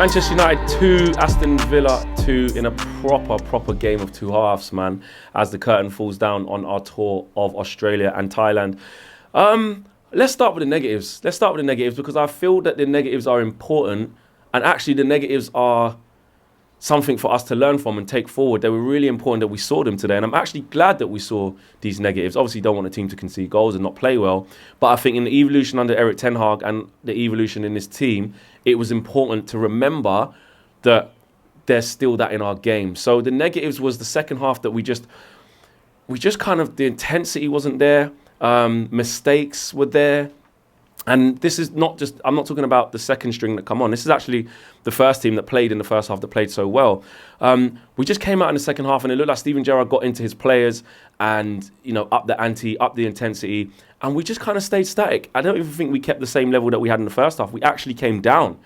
Manchester United 2, Aston Villa 2 in a proper game of two halves, man, as the curtain falls down on our tour of Australia and Thailand. Let's start with the negatives. Because I feel that the negatives are important, and actually the negatives are something for us to learn from and take forward. They were really important that we saw them today, and I'm actually glad that we saw these negatives. Obviously, don't want a team to concede goals and not play well, but I think in the evolution under Erik ten Hag and the evolution in this team, it was important to remember that there's still that in our game. So the negatives was the second half that we just kind of, the intensity wasn't there, mistakes were there. And this is not just, I'm not talking about the second string that come on. This is actually the first team that played in the first half that played so well. We just came out in the second half and it looked like Steven Gerrard got into his players and, up the ante, up the intensity. And we just kind of stayed static. I don't even think we kept the same level that we had in the first half. We actually came down.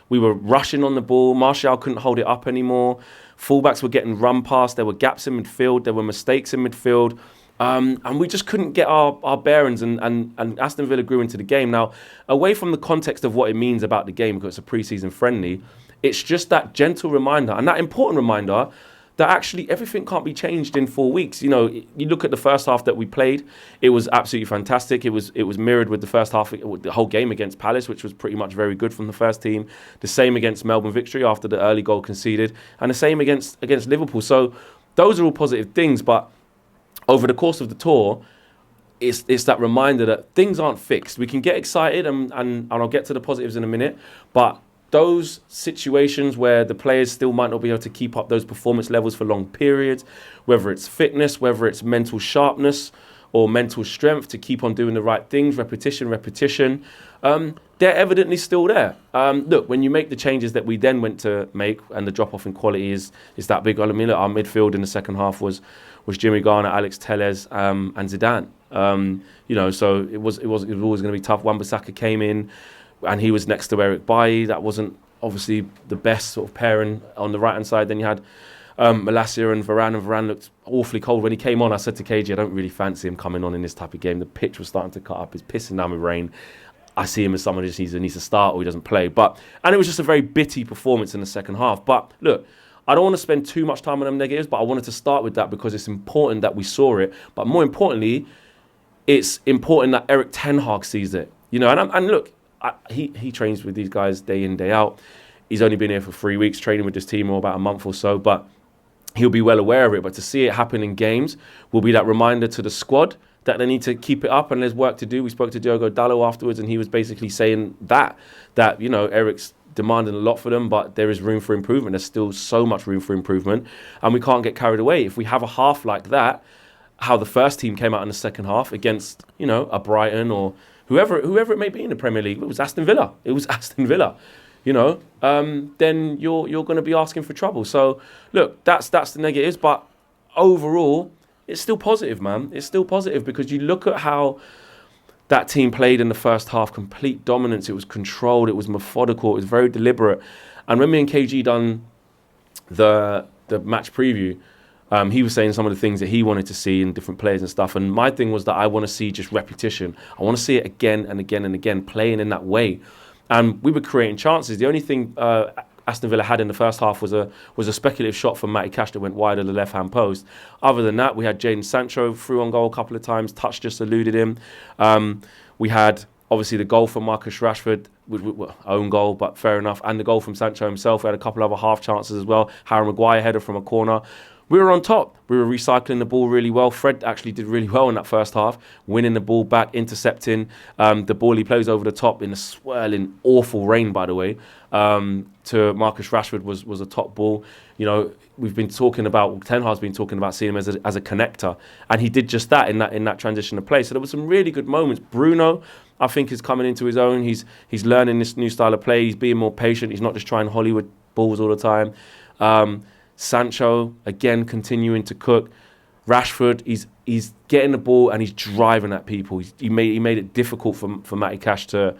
We were rushing on the ball. Martial couldn't hold it up anymore. Fullbacks were getting run past. There were gaps in midfield. There were mistakes in midfield. And we just couldn't get our bearings, and Aston Villa grew into the game. Now, away from the context of what it means about the game, because it's a pre-season friendly, it's just that gentle reminder and that important reminder that actually everything can't be changed in 4 weeks. You look at the first half that we played, it was absolutely fantastic. It was mirrored with the first half, the whole game against Palace, which was pretty much very good from the first team. The same against Melbourne Victory after the early goal conceded, and the same against Liverpool. So those are all positive things, but over the course of the tour, it's that reminder that things aren't fixed. We can get excited, and I'll get to the positives in a minute, but those situations where the players still might not be able to keep up those performance levels for long periods, whether it's fitness, whether it's mental sharpness or mental strength to keep on doing the right things, repetition, they're evidently still there. Look, when you make the changes that we then went to make, and the drop-off in quality is that big. I mean, look, our midfield in the second half was Jimmy Garner, Alex Telles, and Zidane. So it was always going to be tough. Wan-Bissaka came in, and he was next to Eric Bailly. That wasn't obviously the best sort of pairing on the right-hand side. Then you had Malacia and Varane looked awfully cold. When he came on, I said to KG, I don't really fancy him coming on in this type of game. The pitch was starting to cut up. It's pissing down with rain. I see him as someone who just needs to start or he doesn't play. And it was just a very bitty performance in the second half. But look, I don't want to spend too much time on them negatives, but I wanted to start with that because it's important that we saw it. But more importantly, it's important that Erik ten Hag sees it. And look, he trains with these guys day in, day out. He's only been here for 3 weeks training with this team, or about a month or so, but he'll be well aware of it. But to see it happen in games will be that reminder to the squad that they need to keep it up and there's work to do. We spoke to Diogo Dalot afterwards, and he was basically saying that Eric's demanding a lot for them, but there is room for improvement. There's still so much room for improvement, and we can't get carried away. If we have a half like that, how the first team came out in the second half against, a Brighton or whoever it may be in the Premier League, it was Aston Villa. Then you're going to be asking for trouble. So look, that's the negatives, but overall, it's still positive, man. It's still positive because you look at how that team played in the first half, complete dominance. It was controlled. It was methodical. It was very deliberate. And when me and KG done the match preview, he was saying some of the things that he wanted to see in different players and stuff. And my thing was that I want to see just repetition. I want to see it again and again and again, playing in that way. And we were creating chances. The only thing Aston Villa had in the first half was a speculative shot from Matty Cash that went wide of the left-hand post. Other than that, we had Jadon Sancho through on goal a couple of times. Touch just eluded him. We had, obviously, the goal from Marcus Rashford, own goal, but fair enough. And the goal from Sancho himself. We had a couple of other half chances as well. Harry Maguire header from a corner. We were on top. We were recycling the ball really well. Fred actually did really well in that first half, winning the ball back, intercepting. The ball he plays over the top in the swirling, awful rain, by the way, to Marcus Rashford was a top ball. We've been talking about, Ten Hag's been talking about seeing him as a connector, and he did just that in that transition of play. So there were some really good moments. Bruno, I think, is coming into his own. He's learning this new style of play. He's being more patient. He's not just trying Hollywood balls all the time. Sancho, again, continuing to cook. Rashford, he's getting the ball and he's driving at people. He made it difficult for Matty Cash to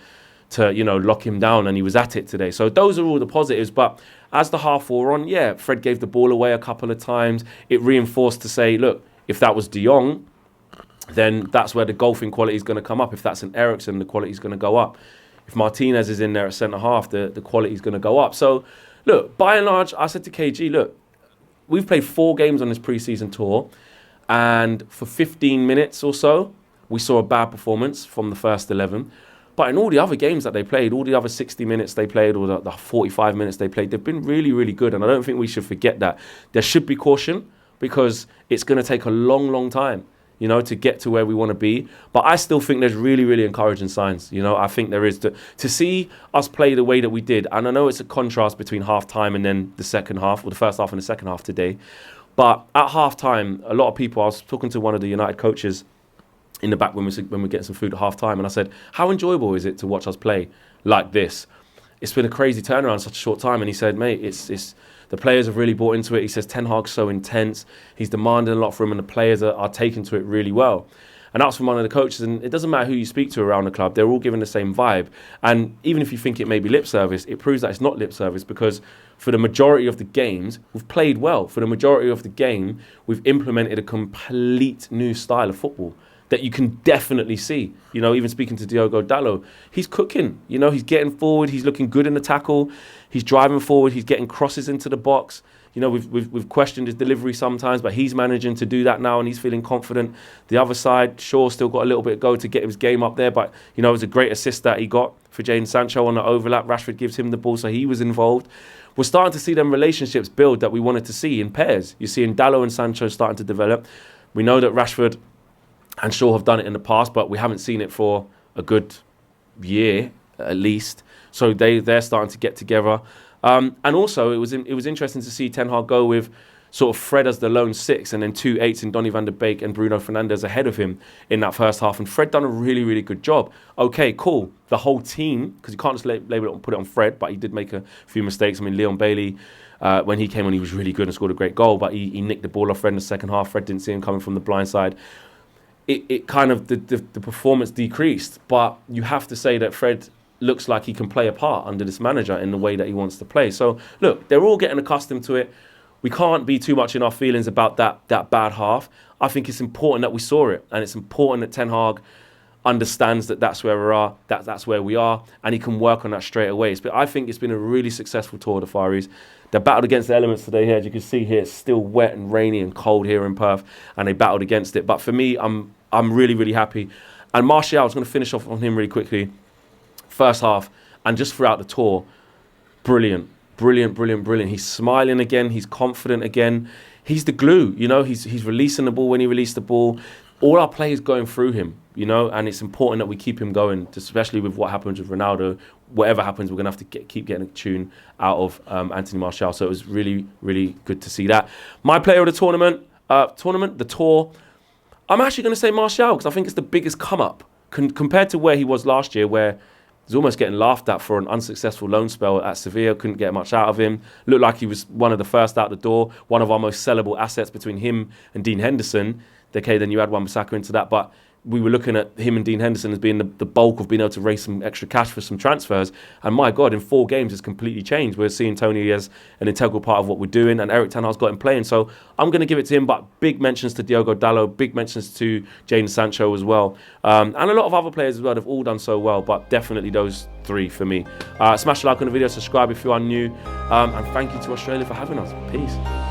lock him down, and he was at it today. So those are all the positives. But as the half wore on, Fred gave the ball away a couple of times. It reinforced to say, look, if that was De Jong, then that's where the golfing quality is going to come up. If that's an Eriksen, the quality is going to go up. If Martinez is in there at centre half, the quality is going to go up. So look, by and large, I said to KG, look, we've played 4 games on this pre-season tour, and for 15 minutes or so, we saw a bad performance from the first 11. But in all the other games that they played, all the other 60 minutes they played, or the 45 minutes they played, they've been really, really good. And I don't think we should forget that. There should be caution, because it's going to take a long, long time, you know, to get to where we want to be. But I still think there's really, really encouraging signs. You know, I think there is to see us play the way that we did. And I know it's a contrast between half time and then the second half, or the first half and the second half today. But at half time, a lot of people, I was talking to one of the United coaches in the back when we're getting some food at half time, and I said, how enjoyable is it to watch us play like this? It's been a crazy turnaround in such a short time. And he said, mate, it's the players have really bought into it. He says Ten Hag's so intense, he's demanding a lot from him, and the players are taking to it really well. And that's from one of the coaches, and it doesn't matter who you speak to around the club, they're all giving the same vibe. And even if you think it may be lip service, it proves that it's not lip service, because for the majority of the games, we've played well. For the majority of the game, we've implemented a complete new style of football that you can definitely see. You know, even speaking to Diogo Dalot, he's cooking. You know, he's getting forward, he's looking good in the tackle, he's driving forward, he's getting crosses into the box. You know, we've questioned his delivery sometimes, but he's managing to do that now, and he's feeling confident. The other side, Shaw's still got a little bit to go to get his game up there, but, you know, it was a great assist that he got for Jadon Sancho on the overlap. Rashford gives him the ball, so he was involved. We're starting to see them relationships build that we wanted to see in pairs. You're seeing Dalot and Sancho starting to develop. We know that Rashford and Shaw have done it in the past, but we haven't seen it for a good year at least. So they're starting to get together. And also, it was interesting to see Ten Hag go with sort of Fred as the lone 6, and then 2 8s in Donny van der Beek and Bruno Fernandes ahead of him in that first half. And Fred done a really, really good job. Okay, cool. The whole team, because you can't just label it and put it on Fred, but he did make a few mistakes. I mean, Leon Bailey, when he came on, he was really good and scored a great goal, but he nicked the ball off Fred in the second half. Fred didn't see him coming from the blind side. It kind of, the performance decreased, but you have to say that Fred looks like he can play a part under this manager in the way that he wants to play. So, look, they're all getting accustomed to it. We can't be too much in our feelings about that bad half. I think it's important that we saw it, and it's important that Ten Hag understands that that's where we are, that's where we are, and he can work on that straight away. I think it's been a really successful tour of the Far East. They battled against the elements today here. As you can see here, it's still wet and rainy and cold here in Perth, and they battled against it. But for me, I'm really, really happy. And Martial, I was going to finish off on him really quickly. First half, and just throughout the tour, brilliant. He's smiling again. He's confident again. He's the glue, you know. He's releasing the ball when he released the ball. All our players going through him, you know, and it's important that we keep him going, especially with what happens with Ronaldo. Whatever happens, we're going to have to keep getting a tune out of Anthony Martial. So it was really, really good to see that. My player of the the tour, I'm actually going to say Martial, because I think it's the biggest come-up compared to where he was last year, where he's almost getting laughed at for an unsuccessful loan spell at Sevilla. Couldn't get much out of him. Looked like he was one of the first out the door, one of our most sellable assets between him and Dean Henderson. Okay, then you add Wan-Bissaka into that, but we were looking at him and Dean Henderson as being the bulk of being able to raise some extra cash for some transfers. And my God, in 4 games, it's completely changed. We're seeing Tony as an integral part of what we're doing, and Eric Ten Hag's got him playing. So I'm going to give it to him, but big mentions to Diogo Dalot, big mentions to Jadon Sancho as well. And a lot of other players as well. They've all done so well, but definitely those 3 for me. Smash a like on the video, subscribe if you are new, and thank you to Australia for having us. Peace.